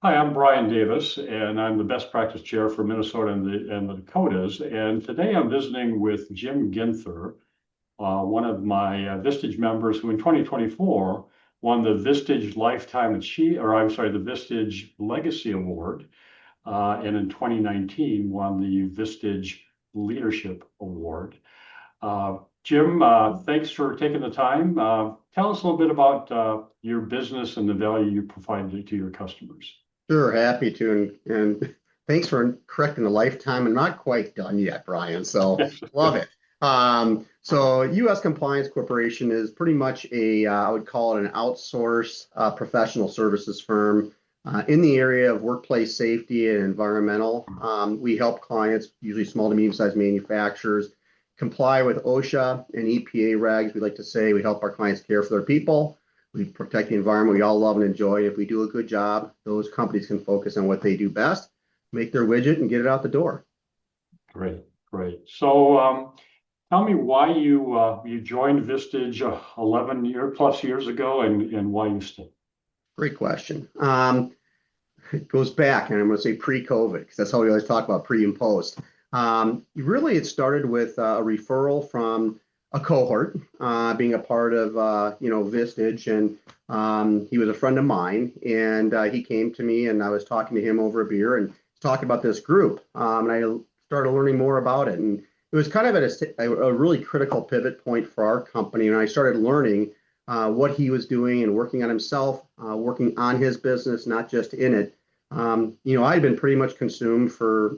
Hi, I'm Brian Davis, and I'm the Best Practice Chair for Minnesota and the Dakotas. And today I'm visiting with Jim Ginther, one of my Vistage members who in 2024 won the Vistage Lifetime Achieve, or I'm sorry, the Vistage Legacy Award, and in 2019 won the Vistage Leadership Award. Jim, thanks for taking the time. Tell us a little bit about your business and the value you provide to your customers. Sure, happy to. And thanks for correcting the lifetime. I'm not quite done yet, Brian. So love it. So U.S. Compliance Corporation is pretty much I would call it an outsource professional services firm in the area of workplace safety and environmental. We help clients, usually small to medium-sized manufacturers, comply with OSHA and EPA regs. We like to say we help our clients care for their people. We protect the environment we all love and enjoy. If we do a good job, those companies can focus on what they do best, make their widget and get it out the door. Great, great. So tell me why you joined Vistage 11 plus years ago and why you stayed. Great question. It goes back, and I'm going to say pre-COVID, because that's how we always talk about pre and post. Really, it started with a referral from a cohort, being a part of Vistage, and he was a friend of mine, and he came to me, and I was talking to him over a beer and talking about this group, and I started learning more about it, and it was kind of at a really critical pivot point for our company, and I started learning what he was doing and working on himself, working on his business, not just in it. I had been pretty much consumed for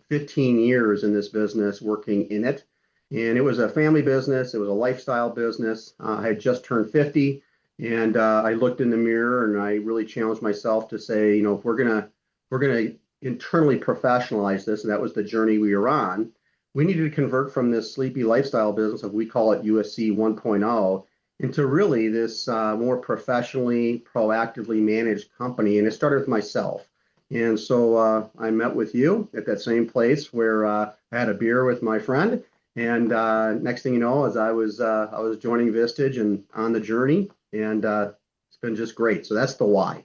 15 years in this business, working in it. And it was a family business. It was a lifestyle business. I had just turned 50, and I looked in the mirror and I really challenged myself to say, if we're gonna internally professionalize this, and that was the journey we were on. We needed to convert from this sleepy lifestyle business, of we call it USC 1.0, into really this more professionally, proactively managed company. And it started with myself. And so I met with you at that same place where I had a beer with my friend. And next thing you know, as I was joining Vistage and on the journey, and it's been just great. So that's the why.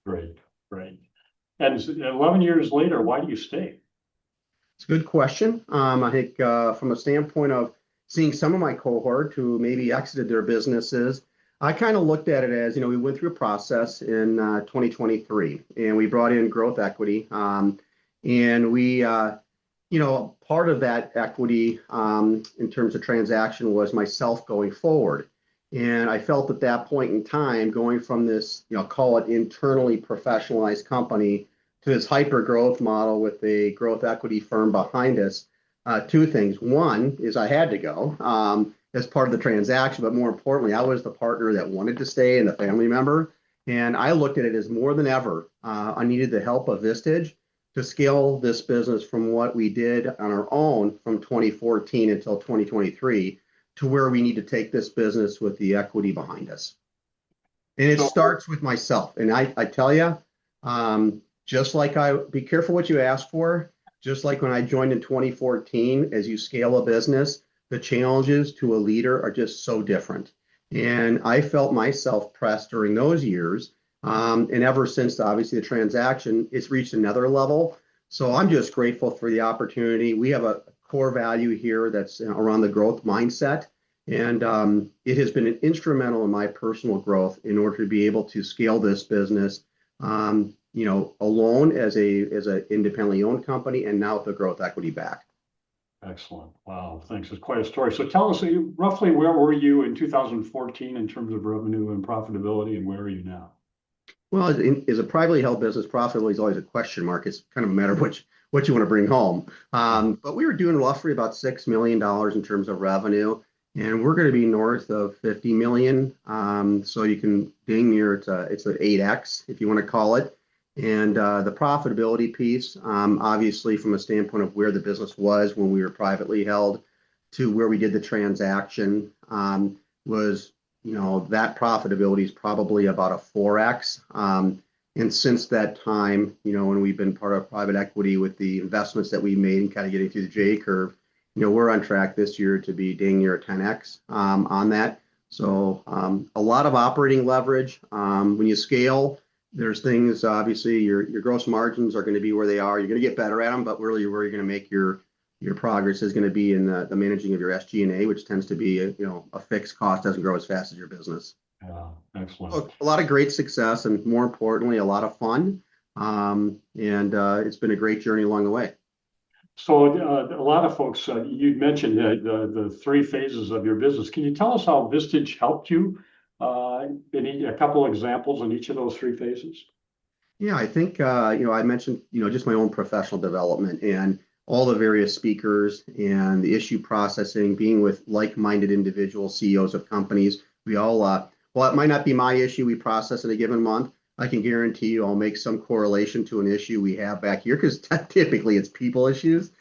Great, great. And 11 years later, why do you stay? It's a good question. I think from a standpoint of seeing some of my cohort who maybe exited their businesses, I kind of looked at it as, we went through a process in 2023, and we brought in growth equity, and we part of that equity in terms of transaction was myself going forward. And I felt at that point in time, going from this, call it internally professionalized company to this hyper growth model with a growth equity firm behind us, two things. One is I had to go as part of the transaction, but more importantly, I was the partner that wanted to stay and the family member. And I looked at it as more than ever, I needed the help of Vistage to scale this business from what we did on our own from 2014 until 2023 to where we need to take this business with the equity behind us. And it starts with myself. And I tell you, just like be careful what you ask for, just like when I joined in 2014, as you scale a business, the challenges to a leader are just so different. And I felt myself pressed during those years. And ever since, obviously, the transaction, it's reached another level. So I'm just grateful for the opportunity. We have a core value here that's around the growth mindset. And it has been instrumental in my personal growth in order to be able to scale this business, alone as a independently owned company, and now with the growth equity back. Excellent. Wow, thanks. It's quite a story. So tell us roughly where were you in 2014 in terms of revenue and profitability, and where are you now? Well, as a privately held business, profitability is always a question mark. It's kind of a matter of what you want to bring home. But we were doing roughly about $6 million in terms of revenue, and we're going to be north of 50 million. So you can ding near it's an 8x if you want to call it. And the profitability piece, obviously, from a standpoint of where the business was when we were privately held to where we did the transaction, was that profitability is probably about a 4x. And since that time, when we've been part of private equity with the investments that we made and kind of getting through the J curve, we're on track this year to be dang near a 10x on that. So a lot of operating leverage. When you scale, there's things, obviously, your gross margins are going to be where they are. You're going to get better at them, but really where you're going to make your progress is going to be in the managing of your SG&A, which tends to be a fixed cost, doesn't grow as fast as your business. Yeah, excellent. So a lot of great success and more importantly, a lot of fun. And it's been a great journey along the way. So a lot of folks, you mentioned the three phases of your business. Can you tell us how Vistage helped you? A couple examples in each of those three phases? Yeah, I think I mentioned just my own professional development and all the various speakers and the issue processing, being with like-minded individual CEOs of companies. We all well, it might not be my issue we process in a given month. I can guarantee you I'll make some correlation to an issue we have back here because typically it's people issues.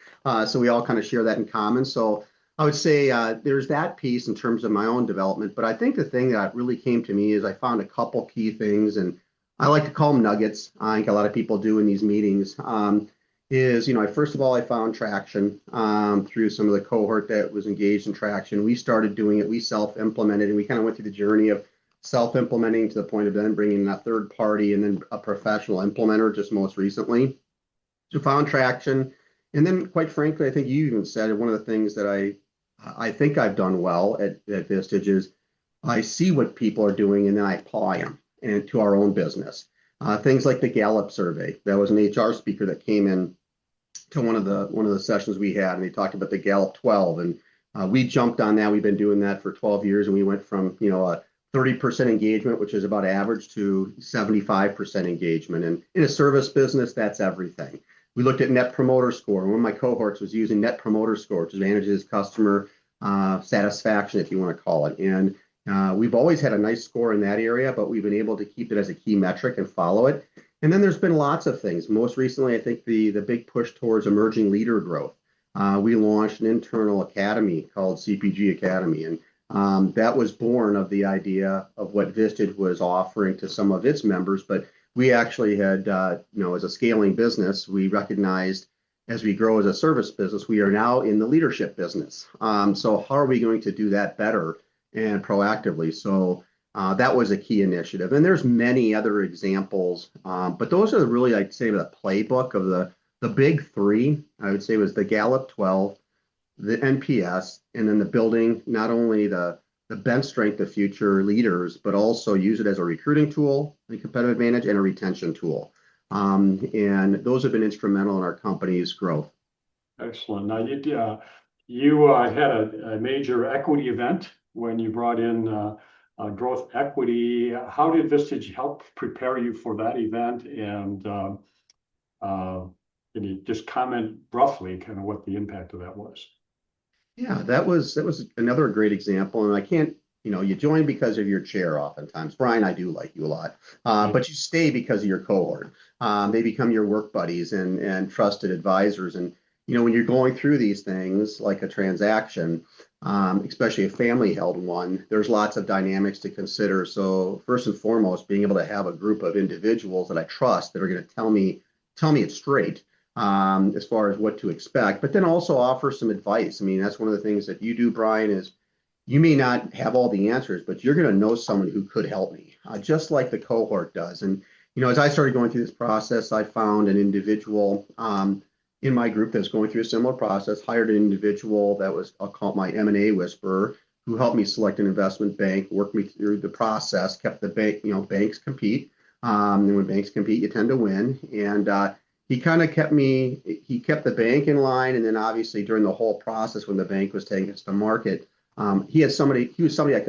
So we all kind of share that in common. So I would say there's that piece in terms of my own development. But I think the thing that really came to me is I found a couple key things, and I like to call them nuggets. I think a lot of people do in these meetings. First of all, I found traction through some of the cohort that was engaged in traction. We started doing it. We self-implemented, and we kind of went through the journey of self-implementing to the point of then bringing in a third party and then a professional implementer just most recently. So found traction. And then, quite frankly, I think you even said one of the things that I think I've done well at Vistage is I see what people are doing and then I apply them and to our own business. Things like the Gallup survey. That was an HR speaker that came in to one of the sessions we had, and they talked about the Gallup 12, and we jumped on that. We've been doing that for 12 years, and we went from a 30% engagement, which is about average, to 75% engagement. And in a service business, that's everything. We looked at Net Promoter Score. One of my cohorts was using Net Promoter Score, which manages customer satisfaction, if you want to call it. And we've always had a nice score in that area, but we've been able to keep it as a key metric and follow it. And then there's been lots of things. Most recently, I think the big push towards emerging leader growth. We launched an internal academy called CPG Academy, and that was born of the idea of what Vistage was offering to some of its members. But we actually had, as a scaling business, we recognized as we grow as a service business, we are now in the leadership business. So how are we going to do that better and proactively? So that was a key initiative. And there's many other examples, but those are really, I'd say, the playbook of the big three. I would say was the Gallup 12, the NPS, and then the building not only the bench strength of future leaders, but also use it as a recruiting tool, a competitive advantage, and a retention tool. And those have been instrumental in our company's growth. Excellent. Now, you had a major equity event when you brought in growth equity. How did Vistage help prepare you for that event? And can you just comment roughly kind of what the impact of that was? Yeah, that was another great example. And I can't, you join because of your chair oftentimes. Brian, I do like you a lot, but you stay because of your cohort. They become your work buddies and trusted advisors. And, when you're going through these things like a transaction, especially a family held one, there's lots of dynamics to consider. So first and foremost, being able to have a group of individuals that I trust that are going to tell me it straight. As far as what to expect, but then also offer some advice. I mean, that's one of the things that you do, Brian, is you may not have all the answers, but you're going to know someone who could help me, just like the cohort does. And, as I started going through this process, I found an individual in my group that's going through a similar process, hired an individual that was, I'll call it my M&A whisperer, who helped me select an investment bank, worked me through the process, kept the bank, banks compete. And when banks compete, you tend to win. And, he kind of kept the bank in line. And then obviously during the whole process, when the bank was taking us to market, he was somebody that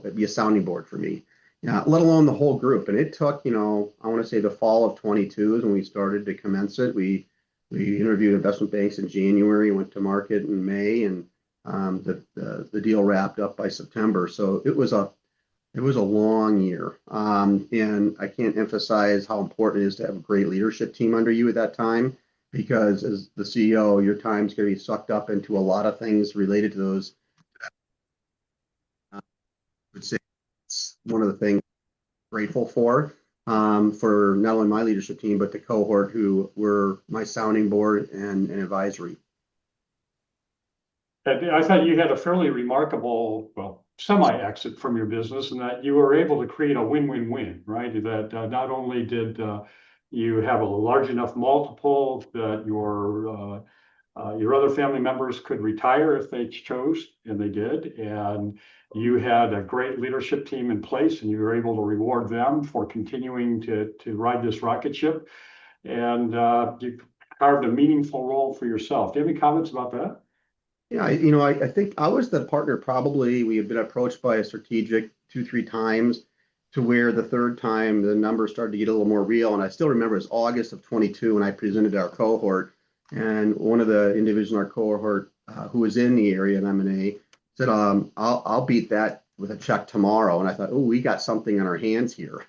could be a sounding board for me, let alone the whole group. And it took, I want to say the fall of 22 is when we started to commence it. We interviewed investment banks in January, went to market in May, and the deal wrapped up by September. So it was a long year. And I can't emphasize how important it is to have a great leadership team under you at that time, because as the CEO, your time's going to be sucked up into a lot of things related to those. I would say it's one of the things I'm grateful for not only my leadership team, but the cohort who were my sounding board and advisory. I thought you had a fairly remarkable, well, semi-exit from your business, and that you were able to create a win-win-win, right? That not only did you have a large enough multiple that your other family members could retire if they chose, and they did, and you had a great leadership team in place, and you were able to reward them for continuing to ride this rocket ship, and you carved a meaningful role for yourself. Do you have any comments about that? Yeah, I think I was the partner. Probably we had been approached by a strategic two, three times, to where the third time the numbers started to get a little more real. And I still remember it was August of 22 when I presented our cohort, and one of the individuals in our cohort who was in the area in M&A said, I'll beat that with a check tomorrow. And I thought, oh, we got something on our hands here.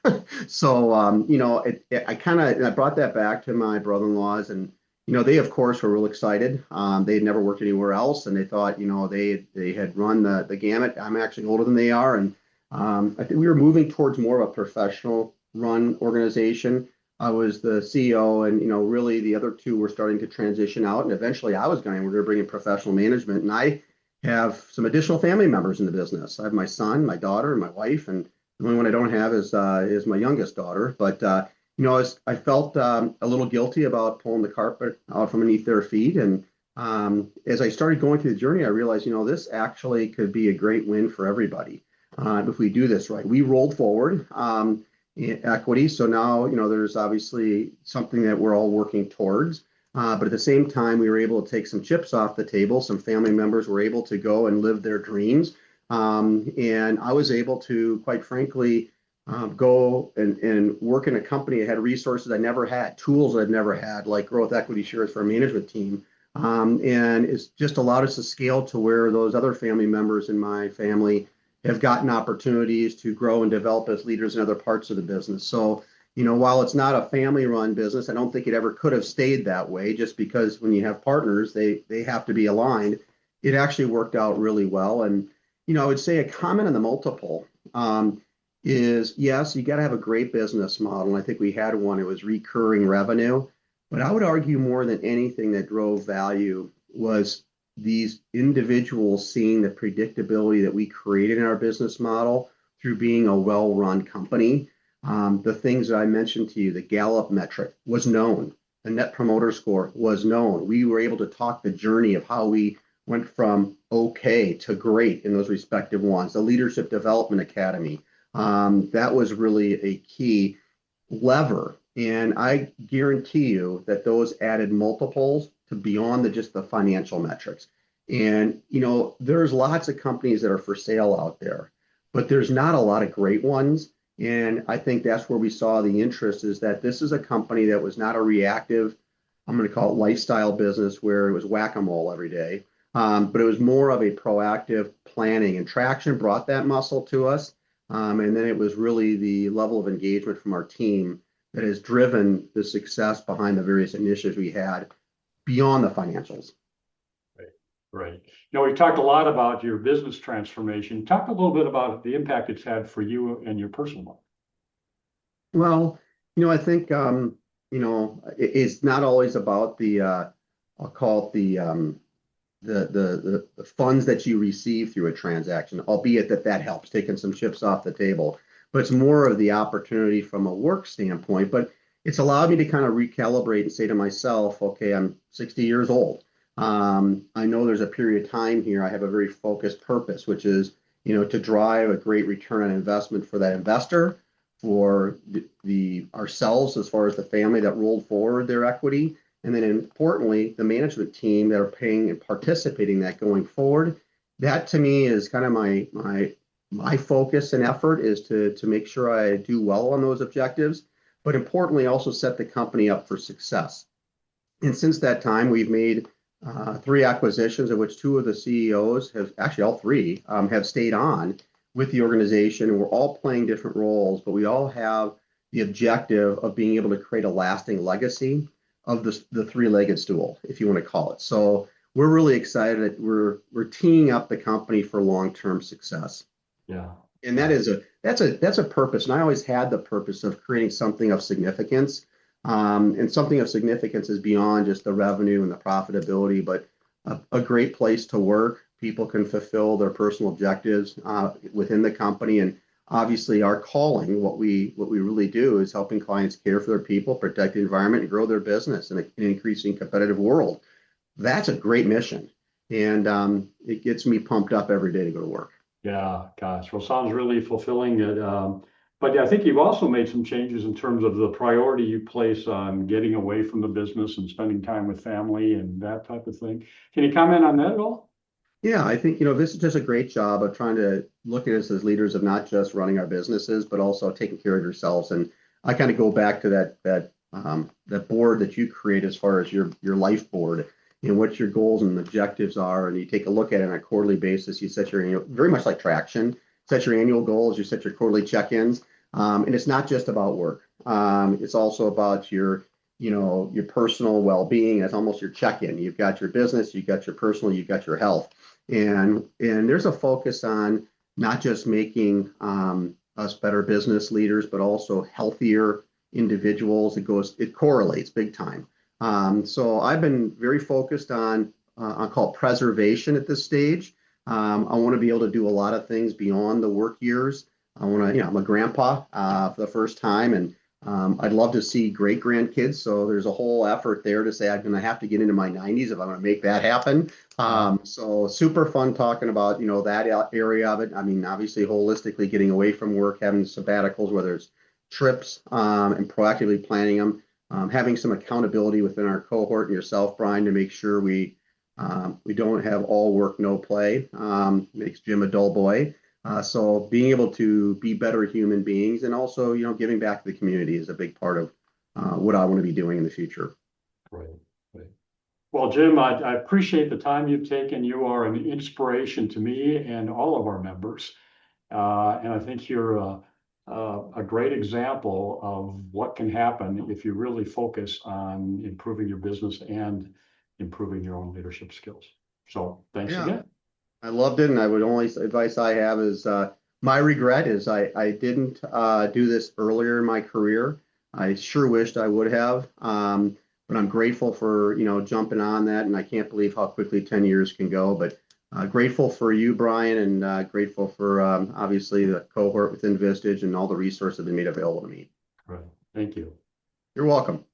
So I brought that back to my brother-in-laws, and they, of course, were real excited. They had never worked anywhere else, and they thought, they had run the gamut. I'm actually older than they are, and I think we were moving towards more of a professional run organization. I was the CEO, and really the other two were starting to transition out, and eventually we're going to bring in professional management, and I have some additional family members in the business. I have my son, my daughter, and my wife, and the only one I don't have is my youngest daughter. But I felt a little guilty about pulling the carpet out from beneath their feet. And as I started going through the journey, I realized, this actually could be a great win for everybody if we do this right. We rolled forward in equity. So now, there's obviously something that we're all working towards. But at the same time, we were able to take some chips off the table. Some family members were able to go and live their dreams. And I was able to, quite frankly, go and work in a company that had resources I never had, tools I'd never had, like growth equity shares for a management team. And it's just allowed us to scale to where those other family members in my family have gotten opportunities to grow and develop as leaders in other parts of the business. So, while it's not a family-run business, I don't think it ever could have stayed that way, just because when you have partners, they have to be aligned. It actually worked out really well. And, I would say a comment on the multiple is, yes, you got to have a great business model. And I think we had one. It was recurring revenue. But I would argue more than anything that drove value was these individuals seeing the predictability that we created in our business model through being a well-run company. The things that I mentioned to you, the Gallup metric was known. The Net Promoter Score was known. We were able to talk the journey of how we went from okay to great in those respective ones. The Leadership Development Academy, that was really a key lever. And I guarantee you that those added multiples to beyond just the financial metrics. And, there's lots of companies that are for sale out there, but there's not a lot of great ones. And I think that's where we saw the interest, is that this is a company that was not a reactive, I'm going to call it lifestyle business, where it was whack-a-mole every day. But it was more of a proactive planning, and Traction brought that muscle to us. And then it was really the level of engagement from our team that has driven the success behind the various initiatives we had beyond the financials. Right. We've talked a lot about your business transformation. Talk a little bit about the impact it's had for you and your personal life. Well, I think, it's not always about the, I'll call it the funds that you receive through a transaction, albeit that helps, taking some chips off the table. But it's more of the opportunity from a work standpoint. But it's allowed me to kind of recalibrate and say to myself, okay, I'm 60 years old. I know there's a period of time here. I have a very focused purpose, which is, to drive a great return on investment for that investor, for ourselves as far as the family that rolled forward their equity, and then importantly, the management team that are paying and participating in that going forward. That to me is kind of my focus and effort, is to make sure I do well on those objectives, but importantly also set the company up for success. And since that time, we've made 3 acquisitions, of which 2 of the CEOs have, actually all 3, have stayed on with the organization. And we're all playing different roles, but we all have the objective of being able to create a lasting legacy of the 3-legged stool, if you want to call it. So we're really excited. We're teeing up the company for long-term success. Yeah. And that's a purpose. And I always had the purpose of creating something of significance. And something of significance is beyond just the revenue and the profitability, but a great place to work, people can fulfill their personal objectives within the company. And obviously, our calling, what we really do, is helping clients care for their people, protect the environment, and grow their business in an increasing competitive world. That's a great mission, and it gets me pumped up every day to go to work. Yeah, gosh, well, sounds really fulfilling. But yeah, I think you've also made some changes in terms of the priority you place on getting away from the business and spending time with family and that type of thing. Can you comment on that at all? Yeah, I think, this is just a great job of trying to look at us as leaders of not just running our businesses, but also taking care of yourselves. And I kind of go back to that board that you create as far as your life board and what your goals and objectives are. And you take a look at it on a quarterly basis. You set your annual, very much like traction, set your annual goals, you set your quarterly check-ins. And it's not just about work. It's also about your personal well-being. As almost your check-in. You've got your business, you've got your personal, you've got your health. And there's a focus on not just making us better business leaders, but also healthier individuals. It correlates big time. So I've been very focused on I call it preservation at this stage. I want to be able to do a lot of things beyond the work years. I'm a grandpa for the first time, and I'd love to see great grandkids. So there's a whole effort there to say I'm going to have to get into my 90s if I'm going to make that happen. So super fun talking about, that area of it. I mean, obviously holistically getting away from work, having sabbaticals, whether it's trips, and proactively planning them, having some accountability within our cohort and yourself, Brian, to make sure we don't have all work, no play. Makes Jim a dull boy. So being able to be better human beings and also, giving back to the community is a big part of what I want to be doing in the future. Right, right. Well, Jim, I appreciate the time you've taken. You are an inspiration to me and all of our members. And I think you're a great example of what can happen if you really focus on improving your business and improving your own leadership skills. So thanks Yeah, again. I loved it. And I would only advice I have is my regret is I didn't do this earlier in my career. I sure wished I would have. But I'm grateful for, jumping on that. And I can't believe how quickly 10 years can go. But grateful for you, Brian, and grateful for obviously the cohort within Vistage and all the resources that have been made available to me. Right. Thank you. You're welcome.